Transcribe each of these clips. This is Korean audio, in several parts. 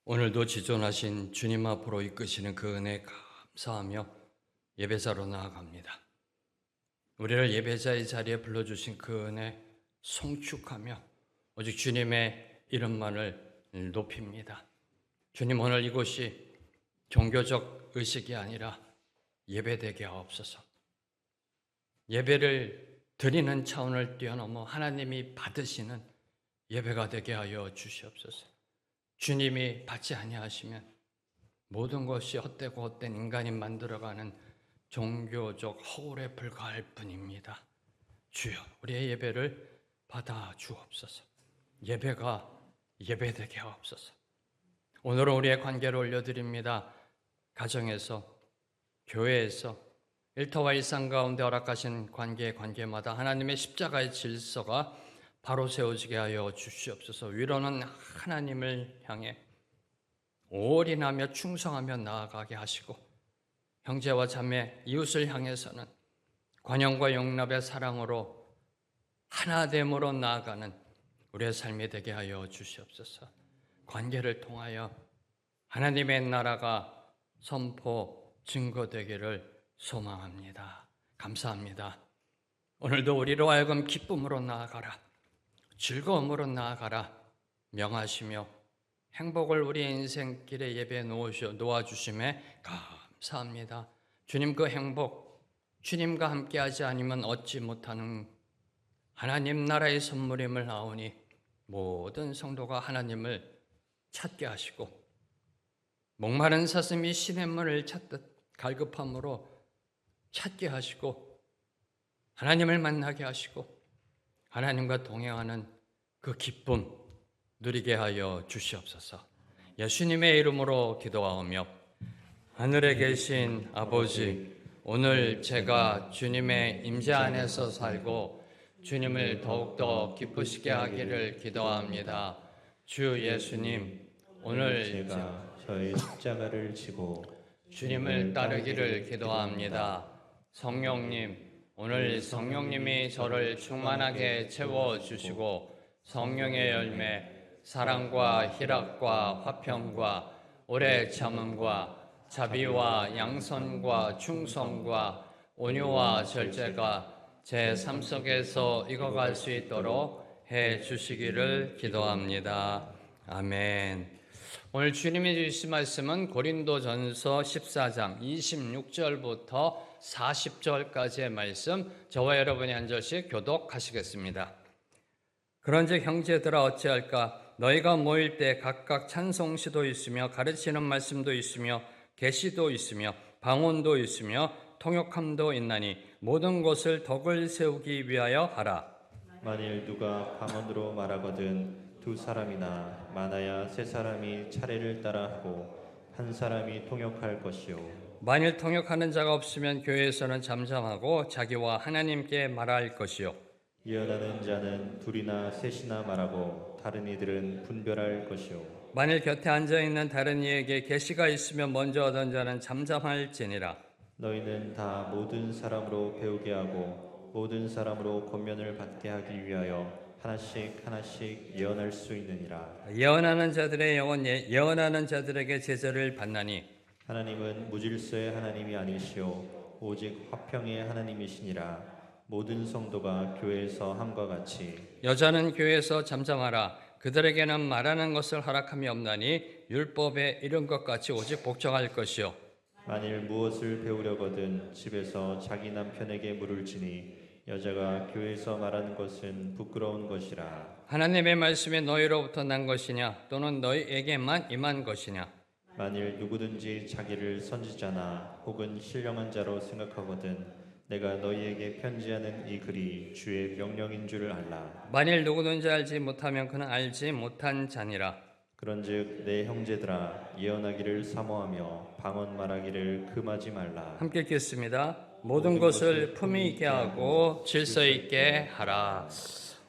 오늘도 지존하신 주님 앞으로 이끄시는 그 은혜 감사하며 예배자로 나아갑니다. 우리를 예배자의 자리에 불러주신 그 은혜 송축하며 오직 주님의 이름만을 높입니다. 주님, 오늘 이곳이 종교적 의식이 아니라 예배되게 하옵소서. 예배를 드리는 차원을 뛰어넘어 하나님이 받으시는 예배가 되게 하여 주시옵소서. 주님이 받지 아니하시면 모든 것이 헛되고 헛된 인간이 만들어가는 종교적 허울에 불과할 뿐입니다. 주여, 우리의 예배를 받아 주옵소서. 예배가 예배되게 하옵소서. 오늘은 우리의 관계를 올려드립니다. 가정에서, 교회에서, 일터와 일상 가운데 허락하신 관계마다 하나님의 십자가의 질서가 바로 세워지게 하여 주시옵소서. 위로는 하나님을 향해 올인하며 충성하며 나아가게 하시고, 형제와 자매, 이웃을 향해서는 관용과 용납의 사랑으로 하나됨으로 나아가는 우리의 삶이 되게 하여 주시옵소서. 관계를 통하여 하나님의 나라가 선포, 증거되기를 소망합니다. 감사합니다. 오늘도 우리로 하여금 기쁨으로 나아가라, 즐거움으로 나아가라 명하시며 행복을 우리의 인생길에 예배해 놓아주심에 감사합니다. 주님, 그 행복, 주님과 함께하지 않으면 얻지 못하는 하나님 나라의 선물임을 아오니 모든 성도가 하나님을 찾게 하시고, 목마른 사슴이 시냇물을 찾듯 갈급함으로 찾게 하시고, 하나님을 만나게 하시고 하나님과 동행하는 그 기쁨 누리게 하여 주시옵소서. 예수님의 이름으로 기도하오며, 하늘에 계신 아버지, 오늘 제가 주님의 임재 안에서 살고 주님을 더욱더 기쁘시게 하기를 기도합니다. 주 예수님, 오늘 제가 저의 십자가를 지고 주님을 따르기를 기도합니다. 성령님, 오늘 성령님이 저를 충만하게 채워주시고 성령의 열매, 사랑과 희락과 화평과 오래 참음과 자비와 양선과 충성과 온유와 절제가 제 삶 속에서 익어갈 수 있도록 해 주시기를 기도합니다. 아멘. 오늘 주님이 주신 말씀은 고린도전서 14장 26절부터 40절까지의 말씀, 저와 여러분이 한 절씩 교독하시겠습니다. 그런즉 형제들아 어찌할까? 너희가 모일 때 각각 찬송시도 있으며 가르치는 말씀도 있으며 계시도 있으며 방언도 있으며 통역함도 있나니 모든 것을 덕을 세우기 위하여 하라. 만일 누가 방언으로 말하거든 두 사람이나 많아야 세 사람이 차례를 따라 하고 한 사람이 통역할 것이요. 만일 통역하는 자가 없으면 교회에서는 잠잠하고 자기와 하나님께 말할 것이요. 예언하는 자는 둘이나 셋이나 말하고 다른 이들은 분별할 것이요. 만일 곁에 앉아있는 다른 이에게 계시가 있으면 먼저 얻은 자는 잠잠할지니라. 너희는 다 모든 사람으로 배우게 하고 모든 사람으로 권면을 받게 하기 위하여 하나씩 하나씩 예언할 수 있느니라. 예언하는 자들의 영혼 예언하는 자들에게 제자를 받나니 하나님은 무질서의 하나님이 아니시오 오직 화평의 하나님이시니라. 모든 성도가 교회에서 함과 같이 여자는 교회에서 잠잠하라. 그들에게는 말하는 것을 허락함이 없나니 율법에 이른 것 같이 오직 복종할 것이요. 만일 무엇을 배우려거든 집에서 자기 남편에게 물을 지니 여자가 교회에서 말하는 것은 부끄러운 것이라. 하나님의 말씀이 너희로부터 난 것이냐 또는 너희에게만 임한 것이냐. 만일 누구든지 자기를 선지자나 혹은 신령한 자로 생각하거든 내가 너희에게 편지하는 이 글이 주의 명령인 줄을 알라. 만일 누구든지 알지 못하면 그는 알지 못한 자니라. 그런즉 내 형제들아 예언하기를 사모하며 방언 말하기를 금하지 말라. 함께 읽겠습니다. 모든 것을 품위 있게 하고 질서 있게 하라.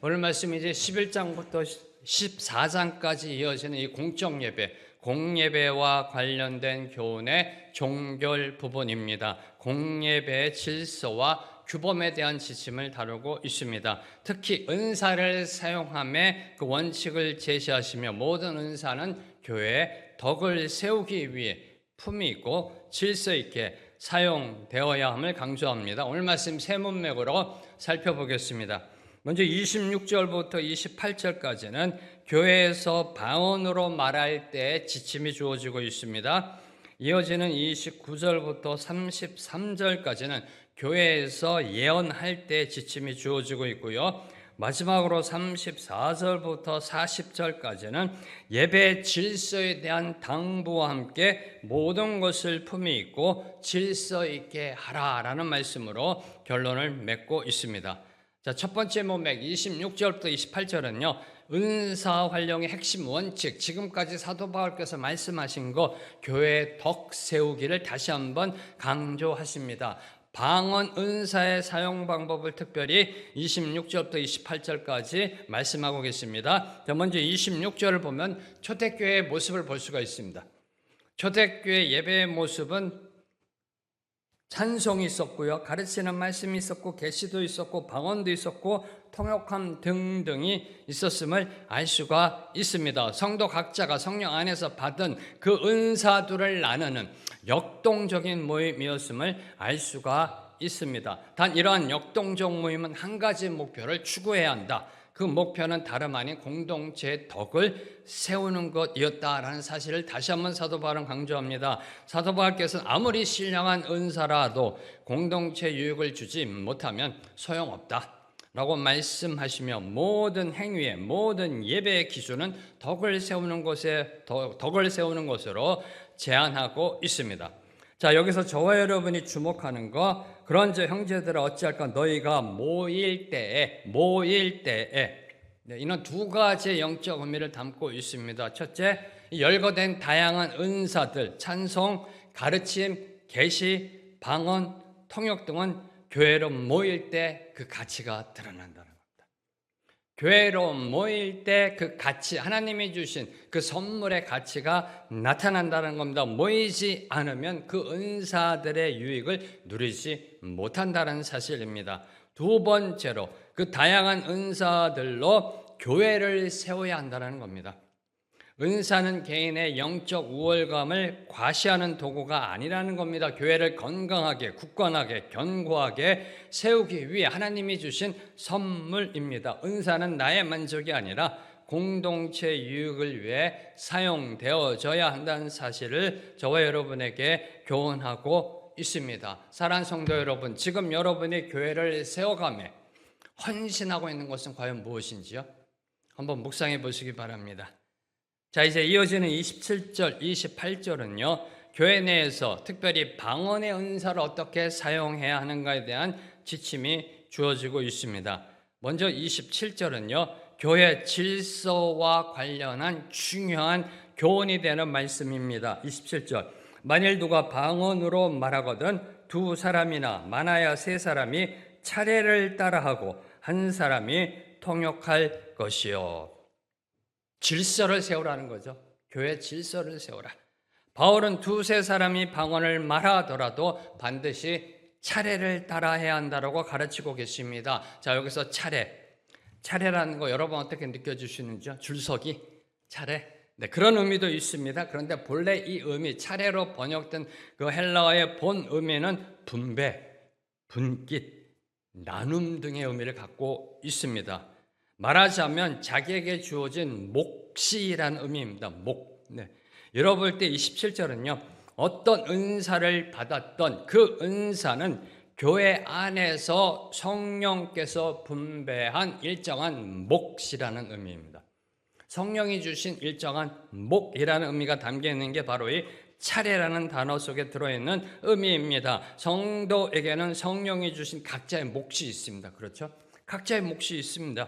오늘 말씀이 이제 11장부터 14장까지 이어지는 이 공적 예배, 공예배와 관련된 교훈의 종결 부분입니다. 공예배의 질서와 규범에 대한 지침을 다루고 있습니다. 특히 은사를 사용함의 그 원칙을 제시하시며 모든 은사는 교회의 덕을 세우기 위해 품위 있고 질서 있게 사용되어야 함을 강조합니다. 오늘 말씀 세 문맥으로 살펴보겠습니다. 먼저 26절부터 28절까지는 교회에서 방언으로 말할 때 지침이 주어지고 있습니다. 이어지는 29절부터 33절까지는 교회에서 예언할 때 지침이 주어지고 있고요. 마지막으로 34절부터 40절까지는 예배 질서에 대한 당부와 함께 모든 것을 품위 있고 질서 있게 하라라는 말씀으로 결론을 맺고 있습니다. 자, 첫 번째 문맥 26절부터 28절은요. 은사 활용의 핵심 원칙, 지금까지 사도 바울께서 말씀하신 거 교회의 덕 세우기를 다시 한번 강조하십니다. 방언 은사의 사용 방법을 특별히 26절부터 28절까지 말씀하고 계십니다. 자, 먼저 26절을 보면 초대교회의 모습을 볼 수가 있습니다. 초대교회 예배의 모습은 찬송이 있었고요, 가르치는 말씀이 있었고, 계시도 있었고, 방언도 있었고, 통역함 등등이 있었음을 알 수가 있습니다. 성도 각자가 성령 안에서 받은 그 은사들을 나누는 역동적인 모임이었음을 알 수가 있습니다. 단 이러한 역동적 모임은 한 가지 목표를 추구해야 한다. 그 목표는 다름 아닌 공동체의 덕을 세우는 것이었다라는 사실을 다시 한번 사도 바울은 강조합니다. 사도 바울께서는 아무리 신령한 은사라도 공동체 유익을 주지 못하면 소용없다 라고 말씀하시며 모든 행위의 모든 예배의 기준은 덕을 세우는 것으로 제안하고 있습니다. 자, 여기서 저와 여러분이 주목하는 거, 그런저 형제들아 어찌할까 너희가 모일 때에 이는 두 가지의 영적 의미를 담고 있습니다. 첫째, 열거된 다양한 은사들, 찬송, 가르침, 계시, 방언, 통역 등은 교회로 모일 때 그 가치가 드러난다는 겁니다. 교회로 모일 때 그 가치, 하나님이 주신 그 선물의 가치가 나타난다는 겁니다. 모이지 않으면 그 은사들의 유익을 누리지 못한다는 사실입니다. 두 번째로 그 다양한 은사들로 교회를 세워야 한다는 겁니다. 은사는 개인의 영적 우월감을 과시하는 도구가 아니라는 겁니다. 교회를 건강하게, 굳건하게, 견고하게 세우기 위해 하나님이 주신 선물입니다. 은사는 나의 만족이 아니라 공동체 유익을 위해 사용되어져야 한다는 사실을 저와 여러분에게 교훈하고 있습니다. 사랑하는 성도 여러분, 지금 여러분이 교회를 세워가며 헌신하고 있는 것은 과연 무엇인지요? 한번 묵상해 보시기 바랍니다. 자, 이제 이어지는 27절, 28절은요, 교회 내에서 특별히 방언의 은사를 어떻게 사용해야 하는가에 대한 지침이 주어지고 있습니다. 먼저 27절은요, 교회 질서와 관련한 중요한 교훈이 되는 말씀입니다. 27절, 만일 누가 방언으로 말하거든 두 사람이나 많아야 세 사람이 차례를 따라하고 한 사람이 통역할 것이요. 질서를 세우라는 거죠. 교회 질서를 세우라. 바울은 두세 사람이 방언을 말하더라도 반드시 차례를 따라해야 한다고 가르치고 계십니다. 자, 여기서 차례라는 거 여러분 어떻게 느껴지시는지요? 줄서기, 차례. 네, 그런 의미도 있습니다. 그런데 본래 이 의미, 차례로 번역된 그 헬라어의 본 의미는 분배, 분깃, 나눔 등의 의미를 갖고 있습니다. 말하자면 자기에게 주어진 몫이라는 의미입니다. 목. 네. 열어볼 때 27절은요. 어떤 은사를 받았던 그 은사는 교회 안에서 성령께서 분배한 일정한 몫이라는 의미입니다. 성령이 주신 일정한 몫이라는 의미가 담겨 있는 게 바로 이 차례라는 단어 속에 들어있는 의미입니다. 성도에게는 성령이 주신 각자의 몫이 있습니다. 그렇죠? 각자의 몫이 있습니다.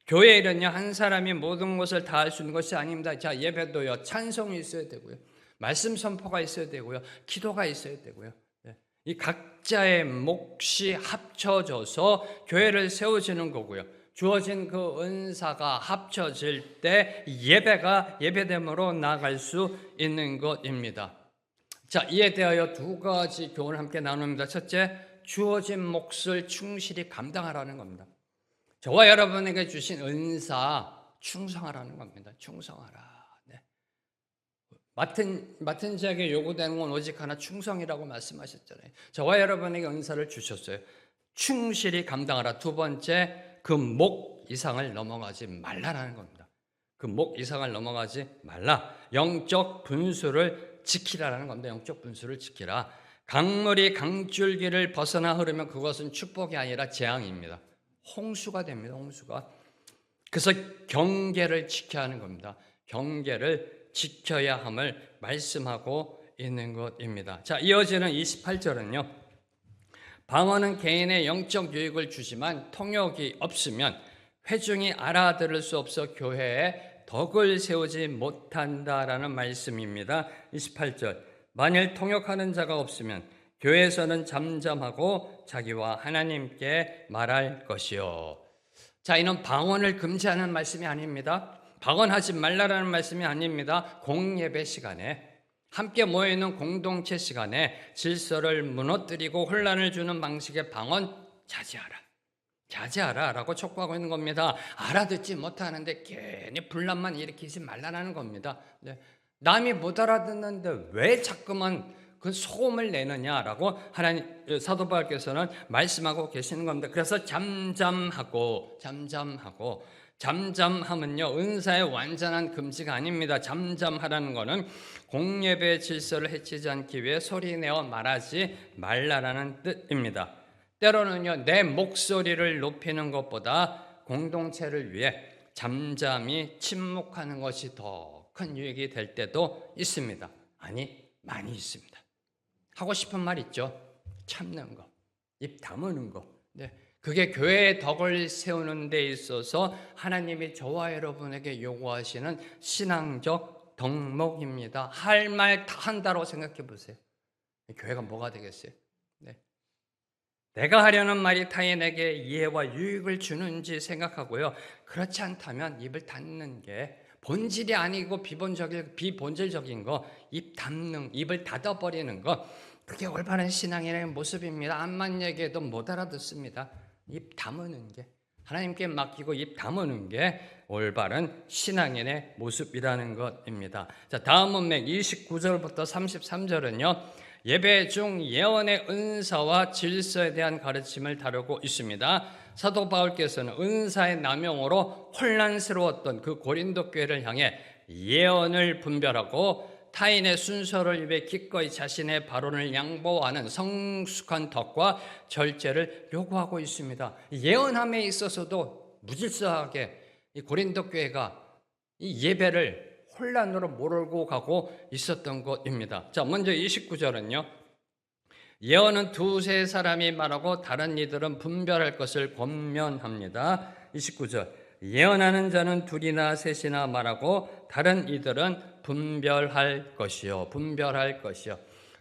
교회 일은요, 한 사람이 모든 것을 다 할 수 있는 것이 아닙니다. 자, 예배도요, 찬송이 있어야 되고요, 말씀 선포가 있어야 되고요, 기도가 있어야 되고요. 이 각자의 몫이 합쳐져서 교회를 세워지는 거고요. 주어진 그 은사가 합쳐질 때 예배가 예배됨으로 나아갈 수 있는 것입니다. 자, 이에 대하여 두 가지 교훈을 함께 나눕니다. 첫째, 주어진 몫을 충실히 감당하라는 겁니다. 저와 여러분에게 주신 은사 충성하라는 겁니다. 충성하라. 네. 맡은 자에게 요구되는 건 오직 하나, 충성이라고 말씀하셨잖아요. 저와 여러분에게 은사를 주셨어요. 충실히 감당하라. 두 번째, 그 목 이상을 넘어가지 말라라는 겁니다. 그 목 이상을 넘어가지 말라. 영적 분수를 지키라라는 겁니다. 영적 분수를 지키라. 강물이 강줄기를 벗어나 흐르면 그것은 축복이 아니라 재앙입니다. 홍수가 됩니다. 홍수가. 그래서 경계를 지켜야 하는 겁니다. 경계를 지켜야 함을 말씀하고 있는 것입니다. 자, 이어지는 28절은요. 방언은 개인의 영적 유익을 주지만 통역이 없으면 회중이 알아들을 수 없어 교회에 덕을 세우지 못한다라는 말씀입니다. 28절. 만일 통역하는 자가 없으면 교회에서는 잠잠하고 자기와 하나님께 말할 것이요. 자, 이는 방언을 금지하는 말씀이 아닙니다. 방언하지 말라라는 말씀이 아닙니다. 공예배 시간에, 함께 모여있는 공동체 시간에 질서를 무너뜨리고 혼란을 주는 방식의 방언 자제하라. 자제하라 라고 촉구하고 있는 겁니다. 알아듣지 못하는데 괜히 분란만 일으키지 말라는 겁니다. 네. 남이 못 알아듣는데 왜 자꾸만 그 소음을 내느냐라고 사도 바울께서는 말씀하고 계시는 겁니다. 그래서 잠잠하면요, 은사의 완전한 금지가 아닙니다. 잠잠하라는 것은 공예배 질서를 해치지 않기 위해 소리내어 말하지 말라라는 뜻입니다. 때로는요, 내 목소리를 높이는 것보다 공동체를 위해 잠잠히 침묵하는 것이 더 큰 유익이 될 때도 있습니다. 아니, 많이 있습니다. 하고 싶은 말 있죠? 참는 거, 입 다무는 거. 네. 그게 교회의 덕을 세우는 데 있어서 하나님이 저와 여러분에게 요구하시는 신앙적 덕목입니다. 할 말 다 한다고 생각해 보세요. 교회가 뭐가 되겠어요? 네. 내가 하려는 말이 타인에게 이해와 유익을 주는지 생각하고요. 그렇지 않다면 입을 닫는 게 본질이 아니고 비본질적인 거, 입을 닫아버리는 거, 그게 올바른 신앙인의 모습입니다. 암만 얘기해도 못 알아듣습니다. 입 다무는 게, 하나님께 맡기고 입 다무는 게 올바른 신앙인의 모습이라는 것입니다. 자, 다음 문맥 29절부터 33절은요. 예배 중 예언의 은사와 질서에 대한 가르침을 다루고 있습니다. 사도 바울께서는 은사의 남용으로 혼란스러웠던 그 고린도 교회를 향해 예언을 분별하고 타인의 순서를 위해 기꺼이 자신의 발언을 양보하는 성숙한 덕과 절제를 요구하고 있습니다. 예언함에 있어서도 무질서하게 이 고린도 교회가 이 예배를 혼란으로 몰고 가고 있었던 것입니다. 자, 먼저 29절은요. 예언은 두세 사람이 말하고 다른 이들은 분별할 것을 권면합니다. 29절. 예언하는 자는 둘이나 셋이나 말하고 다른 이들은 분별할 것이요.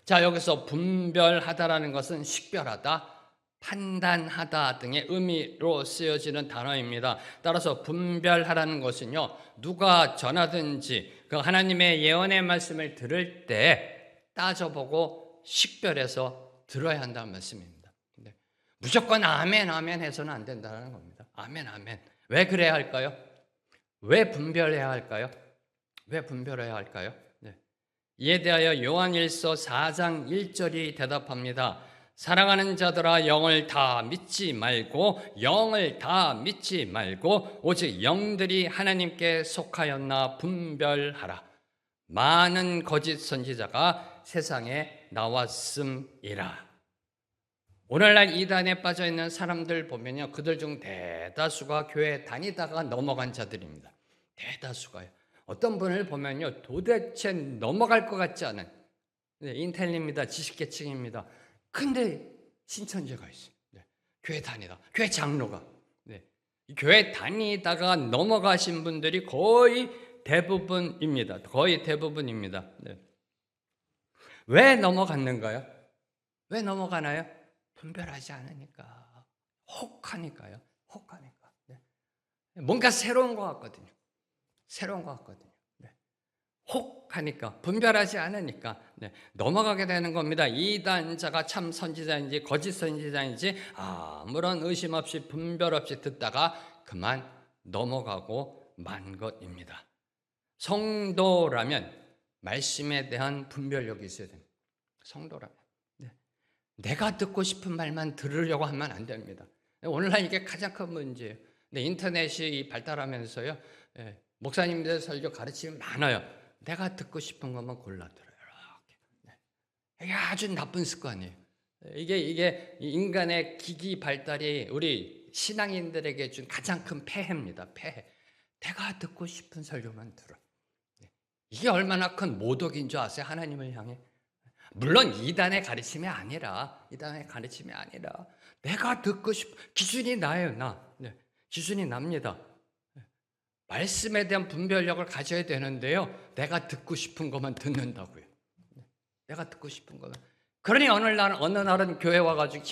자, 여기서 분별하다라는 것은 식별하다, 판단하다 등의 의미로 쓰여지는 단어입니다. 따라서 분별하라는 것은요, 누가 전하든지 그 하나님의 예언의 말씀을 들을 때 따져보고 식별해서 들어야 한다는 말씀입니다. 무조건 아멘 해서는 안 된다는 겁니다. 아멘. 왜 그래야 할까요? 왜 분별해야 할까요? 네. 이에 대하여 요한일서 4장 1절이 대답합니다. 사랑하는 자들아, 영을 다 믿지 말고 오직 영들이 하나님께 속하였나 분별하라. 많은 거짓 선지자가 세상에 나왔음이라. 오늘날 이단에 빠져 있는 사람들 보면요, 그들 중 대다수가 교회 다니다가 넘어간 자들입니다. 대다수가요. 어떤 분을 보면요, 도대체 넘어갈 것 같지 않은, 인텔리입니다, 지식계층입니다. 근데 신천지가 있어요. 네. 교회 다니다, 교회 장로가, 네. 교회 다니다가 넘어가신 분들이 거의 대부분입니다. 네. 왜 넘어갔는가요? 왜 넘어가나요? 분별하지 않으니까, 혹하니까요. 네. 뭔가 새로운 것 같거든요. 네. 혹하니까, 분별하지 않으니까, 네, 넘어가게 되는 겁니다. 이단자가 참 선지자인지 거짓 선지자인지 아무런 의심 없이 분별 없이 듣다가 그만 넘어가고 만 것입니다. 성도라면 말씀에 대한 분별력이 있어야 됩니다. 성도라면. 네. 내가 듣고 싶은 말만 들으려고 하면 안 됩니다. 온라인 이게 가장 큰 문제예요. 근데 인터넷이 발달하면서요, 목사님들 설교 가르침이 많아요. 내가 듣고 싶은 것만 골라 들어요. 이렇게. 네. 이게 아주 나쁜 습관이에요. 이게 인간의 기기 발달이 우리 신앙인들에게 준 가장 큰 폐해입니다. 폐해. 내가 듣고 싶은 설교만 들어. 이게 얼마나 큰 모독인 줄 아세요? 하나님을 향해. 물론 이단의 가르침이 아니라 내가 듣고 기준이 나예요. 나. 네. 기준이 납니다. 말씀에 대한 분별력을 가져야 되는데요, 내가 듣고 싶은 것만 듣는다고요. 내가 듣고 싶은 것만. 그러니 어느 날은 교회 와가지고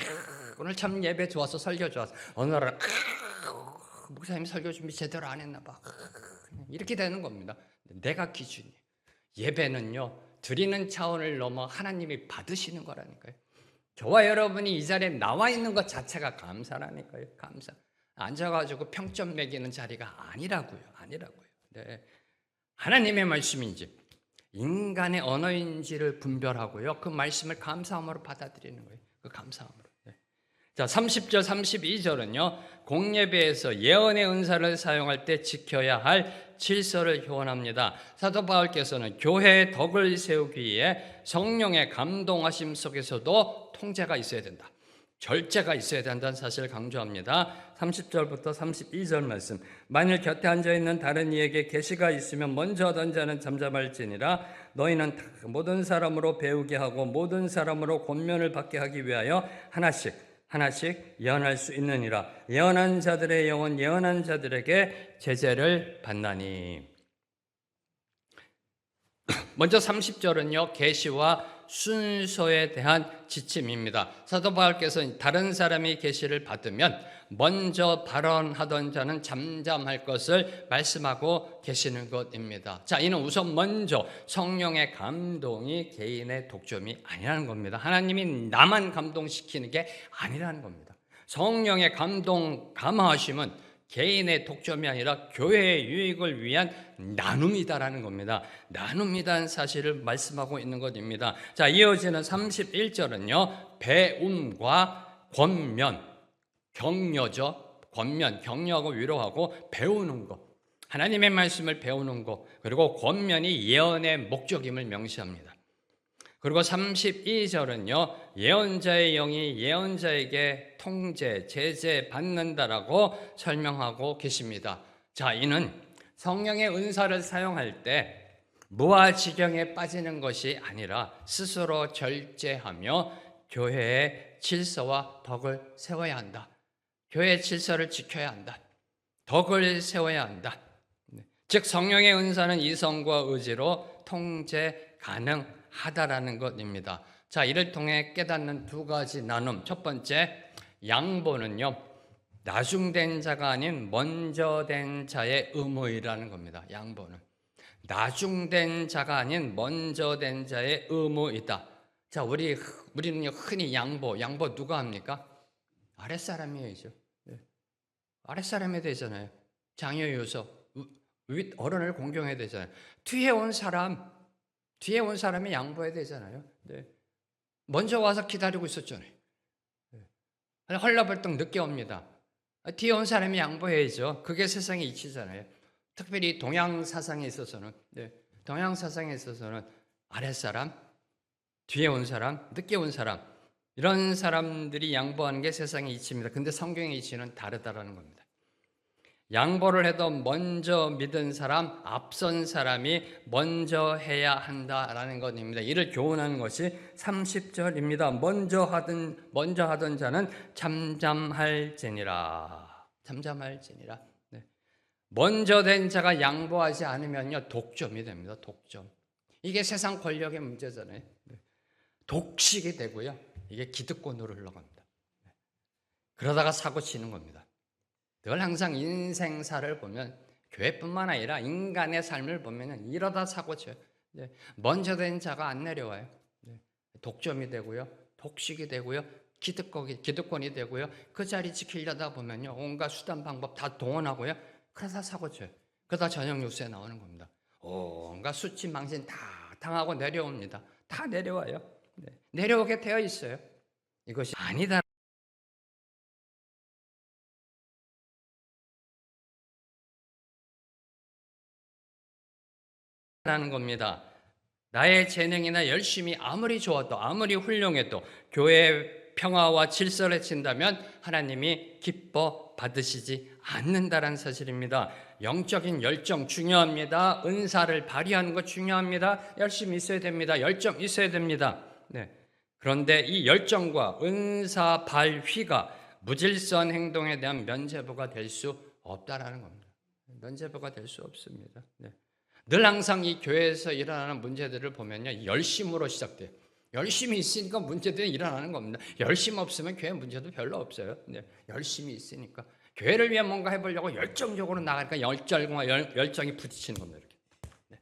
오늘 참 예배 좋았어, 설교 좋았어. 어느 날은 목사님 설교 준비 제대로 안 했나 봐. 이렇게 되는 겁니다. 내가 기준이에요. 예배는요, 드리는 차원을 넘어 하나님이 받으시는 거라니까요. 저와 여러분이 이 자리에 나와 있는 것 자체가 감사라니까요. 감사. 앉아가지고 평점 매기는 자리가 아니라고요. 네. 하나님의 말씀인지 인간의 언어인지를 분별하고요, 그 말씀을 감사함으로 받아들이는 거예요. 그 감사함으로. 네. 자, 30절 32절은요 공예배에서 예언의 은사를 사용할 때 지켜야 할 질서를 교훈합니다. 사도 바울께서는 교회의 덕을 세우기 위해 성령의 감동하심 속에서도 통제가 있어야 된다, 절제가 있어야 된다는 사실을 강조합니다. 30절부터 32절 말씀. 만일 곁에 앉아있는 다른 이에게 계시가 있으면 먼저 하던 자는 잠잠할지니라. 너희는 모든 사람으로 배우게 하고 모든 사람으로 권면을 받게 하기 위하여 하나씩 예언할 수 있느니라. 예언한 자들의 영은 예언한 자들에게 제재를 받나니. 먼저 30절은요 계시와 순서에 대한 지침입니다. 사도 바울께서 다른 사람이 계시를 받으면 먼저 발언하던 자는 잠잠할 것을 말씀하고 계시는 것입니다. 자, 이는 우선 먼저 성령의 감동이 개인의 독점이 아니라는 겁니다. 하나님이 나만 감동시키는 게 아니라는 겁니다. 성령의 감화하심은 개인의 독점이 아니라 교회의 유익을 위한 나눔이다라는 겁니다. 나눔이라는 사실을 말씀하고 있는 것입니다. 자, 이어지는 31절은요 배움과 권면, 격려죠. 권면, 격려하고 위로하고 배우는 것, 하나님의 말씀을 배우는 것, 그리고 권면이 예언의 목적임을 명시합니다. 그리고 32절은요 예언자의 영이 예언자에게 통제, 제재 받는다라고 설명하고 계십니다. 자, 이는 성령의 은사를 사용할 때 무아지경에 빠지는 것이 아니라 스스로 절제하며 교회의 질서와 덕을 세워야 한다. 교회의 질서를 지켜야 한다. 덕을 세워야 한다. 즉 성령의 은사는 이성과 의지로 통제 가능하다라는 것입니다. 자, 이를 통해 깨닫는 두 가지 나눔. 첫 번째, 양보는요 나중된 자가 아닌 먼저 된 자의 의무이라는 겁니다. 양보는 나중된 자가 아닌 먼저 된 자의 의무이다. 자, 우리는 흔히 양보 누가 합니까? 아랫사람이 해야죠. 아랫사람이 되잖아요. 장여유서, 윗 어른을 공경해야 되잖아요. 뒤에 온 사람이 양보해야 되잖아요. 네. 먼저 와서 기다리고 있었잖아요. 헐레벌떡 늦게 옵니다. 뒤에 온 사람이 양보해야죠. 그게 세상의 이치잖아요. 특별히 동양 사상에 있어서는, 아랫사람, 뒤에 온 사람, 늦게 온 사람, 이런 사람들이 양보하는 게 세상의 이치입니다. 근데 성경의 이치는 다르다라는 겁니다. 양보를 해도 먼저 믿은 사람, 앞선 사람이 먼저 해야 한다라는 것입니다. 이를 교훈하는 것이 30절입니다. 먼저 하던 자는 잠잠할지니라. 네. 먼저 된 자가 양보하지 않으면요 독점이 됩니다. 독점. 이게 세상 권력의 문제잖아요. 네. 독식이 되고요. 이게 기득권으로 흘러갑니다. 네. 그러다가 사고 치는 겁니다. 늘 항상 인생사를 보면 교회뿐만 아니라 인간의 삶을 보면 이러다 사고 쳐요. 네. 먼저 된 자가 안 내려와요. 네. 독점이 되고요. 독식이 되고요. 기득권이 되고요. 그 자리 지키려다 보면요. 온갖 수단 방법 다 동원하고요. 그러다 사고 쳐요. 그러다 저녁 뉴스에 나오는 겁니다. 온갖 수치 망신 다 당하고 내려옵니다. 다 내려와요. 네. 내려오게 되어 있어요. 이것이 아니다. 라는 겁니다. 나의 재능이나 열심이 아무리 좋아도 아무리 훌륭해도 교회의 평화와 질서를 해친다면 하나님이 기뻐 받으시지 않는다는 사실입니다. 영적인 열정 중요합니다. 은사를 발휘하는 것 중요합니다. 열심히 있어야 됩니다. 열정 있어야 됩니다. 네. 그런데 이 열정과 은사 발휘가 무질서한 행동에 대한 면죄부가 될 수 없다라는 겁니다. 면죄부가 될 수 없습니다. 네. 늘 항상 이 교회에서 일어나는 문제들을 보면요, 열심으로 시작돼요. 열심히 있으니까 문제들이 일어나는 겁니다. 열심 없으면 교회 문제도 별로 없어요. 네, 열심히 있으니까 교회를 위해 뭔가 해보려고 열정적으로 나가니까 열정이 부딪히는 겁니다. 이렇게. 네.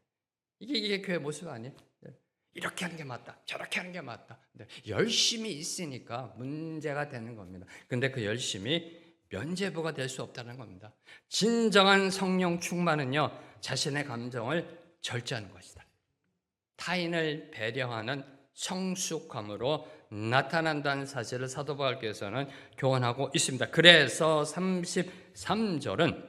이게 교회 모습 아니에요? 네. 이렇게 하는 게 맞다, 저렇게 하는 게 맞다. 네. 열심히 있으니까 문제가 되는 겁니다. 근데 그 열심이 면죄부가 될 수 없다는 겁니다. 진정한 성령 충만은요, 자신의 감정을 절제하는 것이다. 타인을 배려하는 성숙함으로 나타난다는 사실을 사도 바울께서는 교언하고 있습니다. 그래서 33절은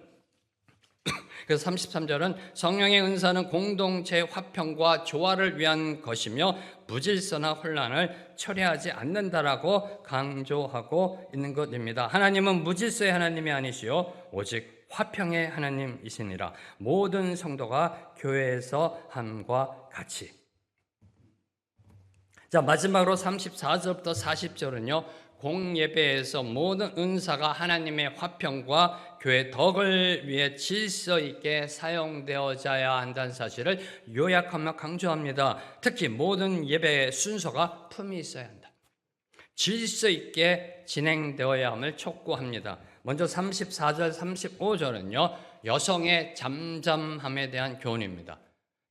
성령의 은사는 공동체 화평과 조화를 위한 것이며 무질서나 혼란을 초래하지 않는다라고 강조하고 있는 것입니다. 하나님은 무질서의 하나님이 아니시요 오직 화평의 하나님이시니라. 모든 성도가 교회에서 함과 같이. 자, 마지막으로 34절부터 40절은요. 공예배에서 모든 은사가 하나님의 화평과 교회 덕을 위해 질서 있게 사용되어져야 한다는 사실을 요약하며 강조합니다. 특히 모든 예배의 순서가 품이 있어야 한다. 질서 있게 진행되어야 함을 촉구합니다. 먼저 34절, 35절은요. 여성의 잠잠함에 대한 교훈입니다.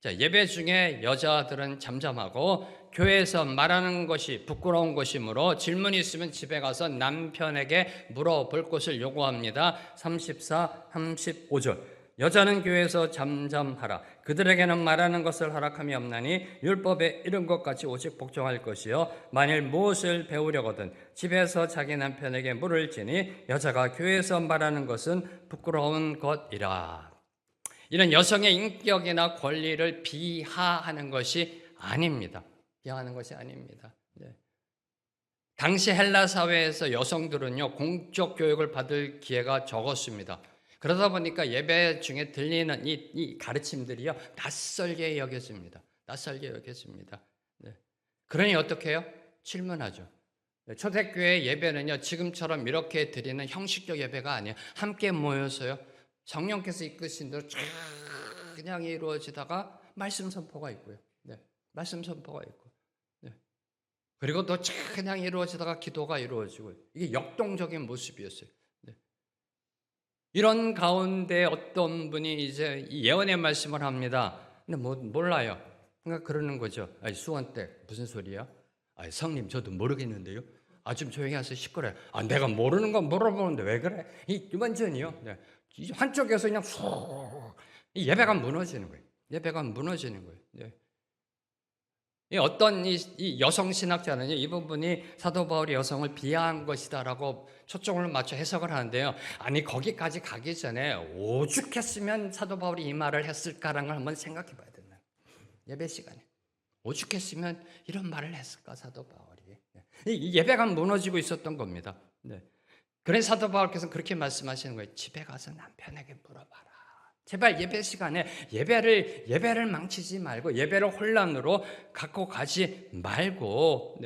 자, 예배 중에 여자들은 잠잠하고 교회에서 말하는 것이 부끄러운 것이므로 질문이 있으면 집에 가서 남편에게 물어볼 것을 요구합니다. 34, 35절. 여자는 교회에서 잠잠하라. 그들에게는 말하는 것을 허락함이 없나니 율법에 이른 것 같이 오직 복종할 것이요 만일 무엇을 배우려거든 집에서 자기 남편에게 물을 지니 여자가 교회에서 말하는 것은 부끄러운 것이라. 이런 여성의 인격이나 권리를 비하하는 것이 아닙니다. 비하하는 것이 아닙니다. 네. 당시 헬라 사회에서 여성들은요, 공적 교육을 받을 기회가 적었습니다. 그러다 보니까 예배 중에 들리는 이 가르침들이요, 낯설게 여겨집니다. 낯설게 여겨집니다. 네. 그러니 어떻게 해요? 질문하죠. 네. 초대교회 예배는요, 지금처럼 이렇게 드리는 형식적 예배가 아니에요. 함께 모여서요, 성령께서 이끄신 대로 쫙 그냥 이루어지다가 말씀 선포가 있고요. 네. 말씀 선포가 있고. 네. 그리고 또 그냥 이루어지다가 기도가 이루어지고. 이게 역동적인 모습이었어요. 네. 이런 가운데 어떤 분이 이제 이 예언의 말씀을 합니다. 근데 몰라요. 그러니까 그러는 거죠. 아니, 수원 때 무슨 소리야? 아니, 성님 저도 모르겠는데요. 좀 조용히 하세요. 시끄러워요. 내가 모르는 건 물어보는데 왜 그래? 완전히요. 네. 한쪽에서 그냥 이 예배가 무너지는 거예요. 예배가 무너지는 거예요. 네. 어떤 이 여성 신학자는요, 이 부분이 사도 바울이 여성을 비하한 것이다라고 초점을 맞춰 해석을 하는데요. 아니, 거기까지 가기 전에 오죽했으면 사도 바울이 이 말을 했을까라는 걸 한번 생각해 봐야 된다. 예배 시간에. 오죽했으면 이런 말을 했을까, 사도 바울이. 이 예배가 무너지고 있었던 겁니다. 네. 그래서 사도 바울께서는 그렇게 말씀하시는 거예요. 집에 가서 남편에게 물어봐라. 제발 예배 시간에 예배를 망치지 말고 예배를 혼란으로 갖고 가지 말고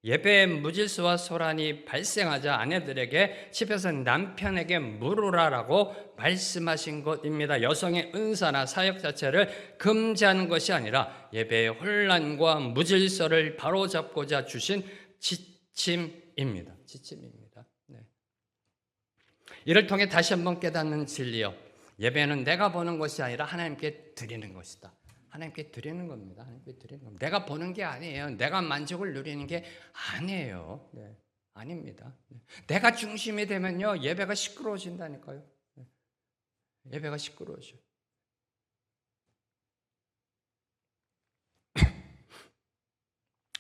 예배의 무질서와 소란이 발생하자 아내들에게 집에서 남편에게 물으라라고 말씀하신 것입니다. 여성의 은사나 사역 자체를 금지하는 것이 아니라 예배의 혼란과 무질서를 바로잡고자 주신 지침입니다. 지침입니다. 이를 통해 다시 한번 깨닫는 진리요. 예배는 내가 보는 것이 아니라 하나님께 드리는 것이다. 하나님께 드리는 겁니다. 하나님께 드리는 겁니다. 내가 보는 게 아니에요. 내가 만족을 누리는 게 아니에요. 네, 아닙니다. 내가 중심이 되면요, 예배가 시끄러워진다니까요. 예배가 시끄러워져.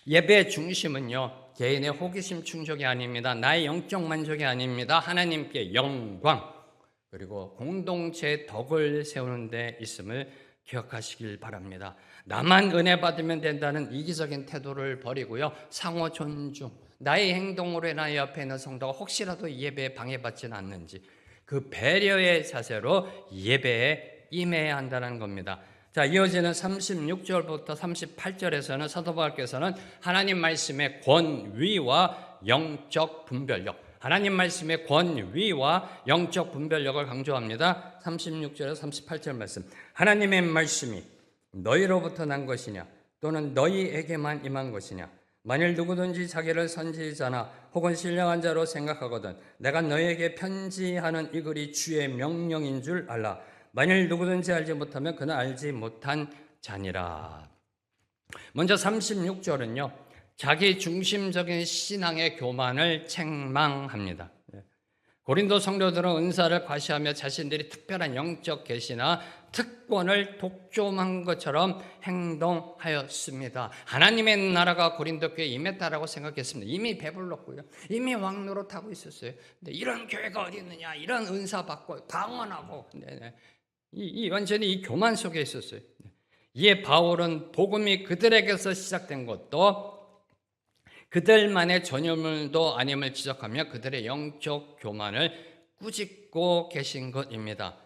예배의 중심은요, 개인의 호기심 충족이 아닙니다. 나의 영적 만족이 아닙니다. 하나님께 영광, 그리고 공동체의 덕을 세우는 데 있음을 기억하시길 바랍니다. 나만 은혜 받으면 된다는 이기적인 태도를 버리고요, 상호 존중, 나의 행동으로 인하여 옆에 있는 성도가 혹시라도 예배에 방해받지는 않는지 그 배려의 자세로 예배에 임해야 한다는 겁니다. 자, 이어지는 36절부터 38절에서는 사도 바울께서는 하나님 말씀의 권위와 영적 분별력, 하나님 말씀의 권위와 영적 분별력을 강조합니다. 36절에서 38절 말씀. 하나님의 말씀이 너희로부터 난 것이냐 또는 너희에게만 임한 것이냐, 만일 누구든지 자기를 선지자나 혹은 신령한 자로 생각하거든 내가 너희에게 편지하는 이 글이 주의 명령인 줄 알라. 만일 누구든지 알지 못하면 그는 알지 못한 자니라. 먼저 36절은요, 자기 중심적인 신앙의 교만을 책망합니다. 고린도 성도들은 은사를 과시하며 자신들이 특별한 영적 계시나 특권을 독점한 것처럼 행동하였습니다. 하나님의 나라가 고린도 교회에 임했다라고 생각했습니다. 이미 배불렀고요, 이미 왕노릇하고 있었어요. 근데 이런 교회가 어디 있느냐, 이런 은사 받고 방언하고, 이 완전히 이 교만 속에 있었어요. 이에 바울은 복음이 그들에게서 시작된 것도 그들만의 전유물도 아님을 지적하며 그들의 영적 교만을 꾸짖고 계신 것입니다.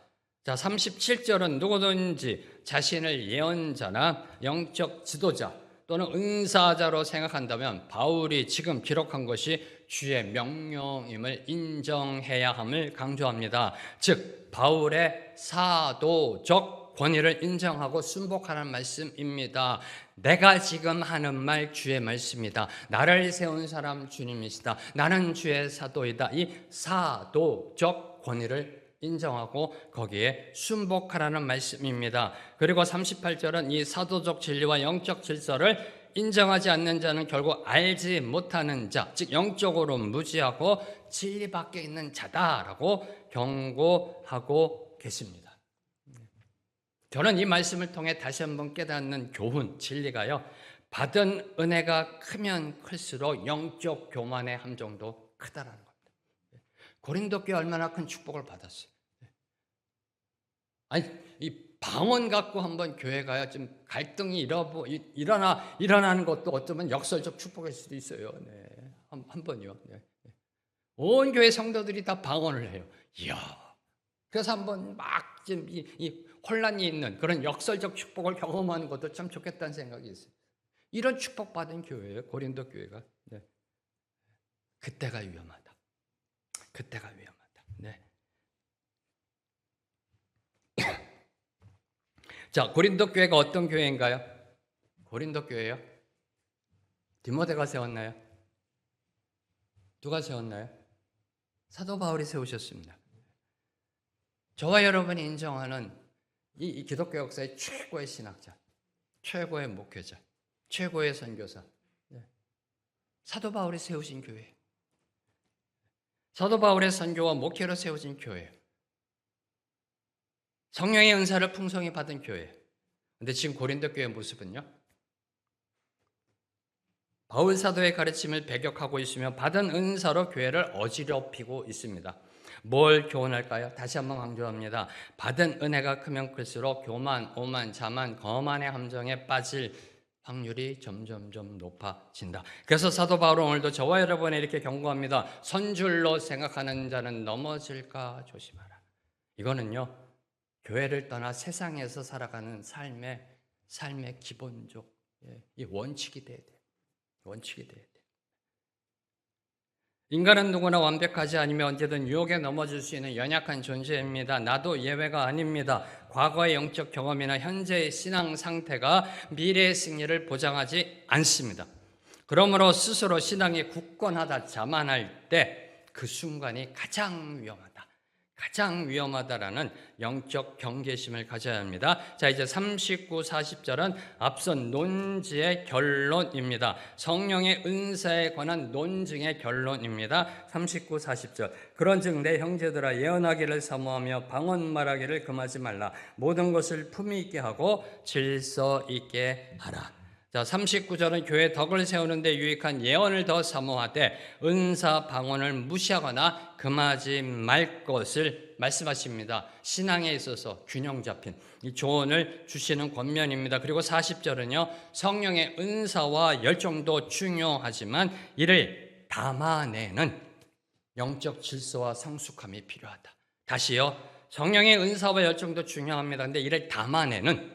자, 37절은 누구든지 자신을 예언자나 영적 지도자 또는 은사자로 생각한다면 바울이 지금 기록한 것이 주의 명령임을 인정해야 함을 강조합니다. 즉 바울의 사도적 권위를 인정하고 순복하는 말씀입니다. 내가 지금 하는 말 주의 말씀이다. 나를 세운 사람 주님이시다. 나는 주의 사도이다. 이 사도적 권위를 인정하고 거기에 순복하라는 말씀입니다. 그리고 38절은 이 사도적 진리와 영적 질서를 인정하지 않는 자는 결국 알지 못하는 자, 즉 영적으로 무지하고 진리 밖에 있는 자다라고 경고하고 계십니다. 저는 이 말씀을 통해 다시 한번 깨닫는 교훈, 진리가요, 받은 은혜가 크면 클수록 영적 교만의 함정도 크다라는 겁니다. 고린도 교회 얼마나 큰 축복을 받았어요. 아니, 이 방언 갖고 한번 교회가요, 좀 갈등이 일어나는 것도 어쩌면 역설적 축복일 수도 있어요. 네. 한 번요. 네. 온 교회 성도들이 다 방언을 해요. 이야. 그래서 한번 막 좀 이 혼란이 있는 그런 역설적 축복을 경험하는 것도 참 좋겠다는 생각이 있어요. 이런 축복받은 교회예요, 고린도 교회가. 네. 그때가 위험하다. 그때가 위험하다. 네. 자, 고린도 교회가 어떤 교회인가요? 고린도 교회요? 디모데가 세웠나요? 누가 세웠나요? 사도 바울이 세우셨습니다. 저와 여러분이 인정하는 이 기독교 역사의 최고의 신학자, 최고의 목회자, 최고의 선교사, 사도 바울이 세우신 교회, 사도 바울의 선교와 목회로 세워진 교회, 성령의 은사를 풍성히 받은 교회. 근데 지금 고린도 교회의 모습은요, 바울 사도의 가르침을 배격하고 있으며 받은 은사로 교회를 어지럽히고 있습니다. 뭘 교훈할까요? 다시 한번 강조합니다. 받은 은혜가 크면 클수록 교만, 오만, 자만, 거만의 함정에 빠질 확률이 점점점 높아진다. 그래서 사도 바울은 오늘도 저와 여러분에 이렇게 경고합니다. 선줄로 생각하는 자는 넘어질까 조심하라. 이거는요, 교회를 떠나 세상에서 살아가는 삶의 기본적 이 원칙이 돼야 돼. 원칙이 돼야 돼. 인간은 누구나 완벽하지 않으며 언제든 유혹에 넘어질 수 있는 연약한 존재입니다. 나도 예외가 아닙니다. 과거의 영적 경험이나 현재의 신앙 상태가 미래의 승리를 보장하지 않습니다. 그러므로 스스로 신앙이 굳건하다 자만할 때 그 순간이 가장 위험하다라는 영적 경계심을 가져야 합니다. 자, 이제 39, 40절은 앞선 논지의 결론입니다. 성령의 은사에 관한 논증의 결론입니다. 39, 40절. 그런즉 내 형제들아, 예언하기를 사모하며 방언 말하기를 금하지 말라. 모든 것을 품위 있게 하고 질서 있게 하라. 자, 39절은 교회 덕을 세우는 데 유익한 예언을 더 사모하되 은사 방언을 무시하거나 금하지 말 것을 말씀하십니다. 신앙에 있어서 균형 잡힌 이 조언을 주시는 권면입니다. 그리고 40절은요. 성령의 은사와 열정도 중요하지만 이를 담아내는 영적 질서와 성숙함이 필요하다. 다시요. 성령의 은사와 열정도 중요합니다. 근데 이를 담아내는,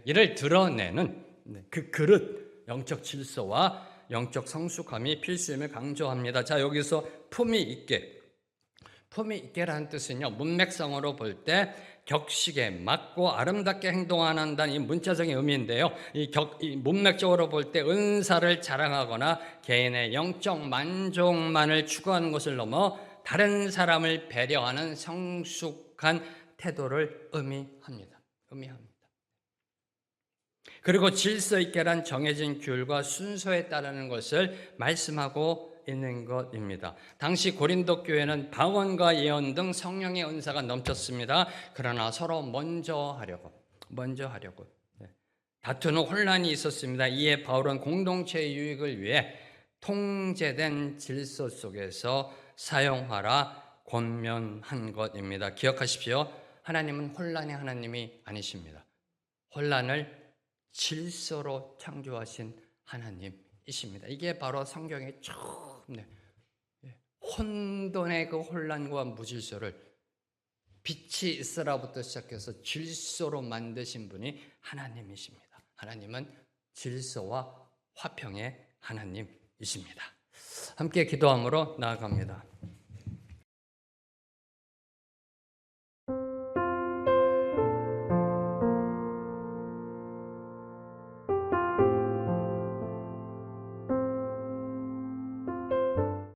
이를 드러내는 그 그릇, 영적 질서와 영적 성숙함이 필수임을 강조합니다. 자, 여기서 품위 있게라는 뜻은요. 문맥상으로 볼 때 격식에 맞고 아름답게 행동한다는 이 문자적인 의미인데요. 이 문맥적으로 볼 때 은사를 자랑하거나 개인의 영적 만족만을 추구하는 것을 넘어 다른 사람을 배려하는 성숙한 태도를 의미합니다. 그리고 질서 있게란 정해진 규율과 순서에 따르는 것을 말씀하고 있는 것입니다. 당시 고린도 교회는 방언과 예언 등 성령의 은사가 넘쳤습니다. 그러나 서로 먼저 하려고 다투는 혼란이 있었습니다. 이에 바울은 공동체의 유익을 위해 통제된 질서 속에서 사용하라 권면한 것입니다. 기억하십시오. 하나님은 혼란의 하나님이 아니십니다. 혼란을 질서로 창조하신 하나님이십니다. 이게 바로 성경의 처음 혼돈의 그 혼란과 무질서를 빛이 있으라부터 시작해서 질서로 만드신 분이 하나님이십니다. 하나님은 질서와 화평의 하나님이십니다. 함께 기도함으로 나아갑니다.